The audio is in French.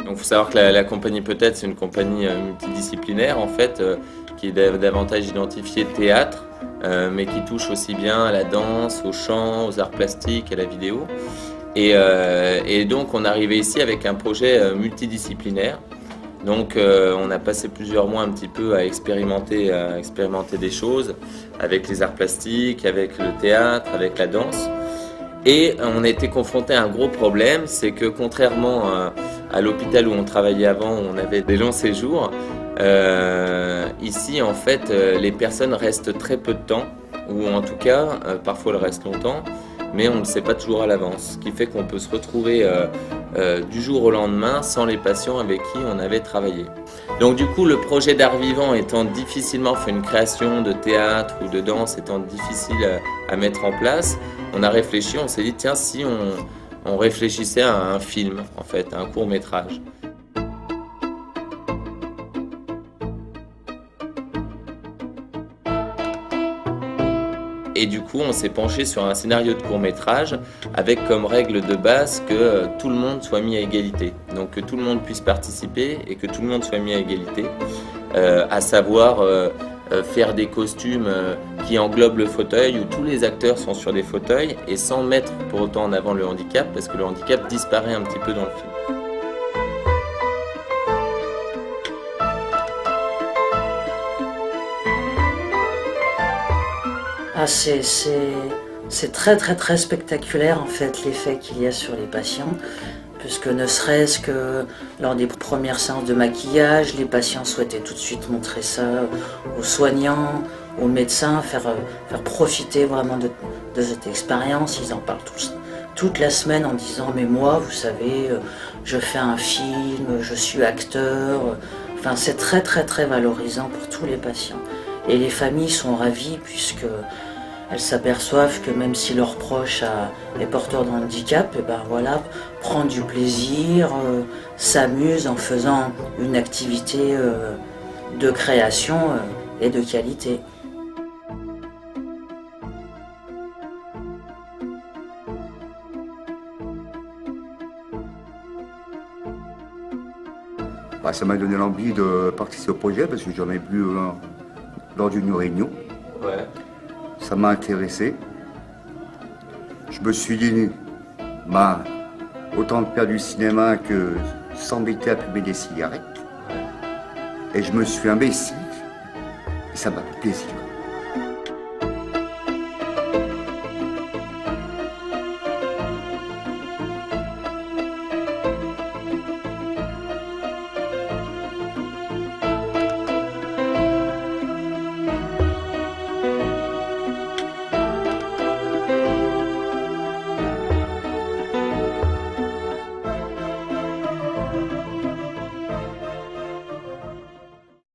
Donc il faut savoir que la compagnie Peut-être, c'est une compagnie multidisciplinaire en fait, qui est davantage identifiée théâtre, mais qui touche aussi bien à la danse, au chant, aux arts plastiques, à la vidéo. Et donc on est arrivé ici avec un projet multidisciplinaire. Donc on a passé plusieurs mois un petit peu à expérimenter des choses avec les arts plastiques, avec le théâtre, avec la danse. Et on a été confronté à un gros problème, c'est que contrairement à l'hôpital où on travaillait avant, où on avait des longs séjours, ici en fait les personnes restent très peu de temps, ou en tout cas parfois elles restent longtemps, mais on ne le sait pas toujours à l'avance, ce qui fait qu'on peut se retrouver du jour au lendemain sans les patients avec qui on avait travaillé. Donc du coup le projet d'art vivant étant difficilement, enfin une création de théâtre ou de danse étant difficile à mettre en place, on a réfléchi, on s'est dit tiens si on réfléchissait à un film en fait, à un court métrage. Et du coup, on s'est penché sur un scénario de court-métrage avec comme règle de base que tout le monde soit mis à égalité. Donc que tout le monde puisse participer et que tout le monde soit mis à égalité, à savoir faire des costumes qui englobent le fauteuil, où tous les acteurs sont sur des fauteuils et sans mettre pour autant en avant le handicap, parce que le handicap disparaît un petit peu dans le film. Ah, c'est très très très spectaculaire en fait l'effet qu'il y a sur les patients, puisque ne serait-ce que lors des premières séances de maquillage, les patients souhaitaient tout de suite montrer ça aux soignants, aux médecins, faire profiter vraiment de cette expérience. Ils en parlent tous toute la semaine en disant mais moi vous savez je fais un film, je suis acteur. Enfin c'est très très très valorisant pour tous les patients. Et les familles sont ravies puisque elles s'aperçoivent que même si leur proche est porteur de handicap, et ben voilà, prend du plaisir, s'amuse en faisant une activité de création et de qualité. Ça m'a donné l'envie de participer au projet parce que j'en ai vu lors d'une réunion. Ouais. Ça m'a intéressé. Je me suis dit, autant faire du cinéma que s'embêter à fumer des cigarettes. Et je me suis investi. Et ça m'a fait plaisir.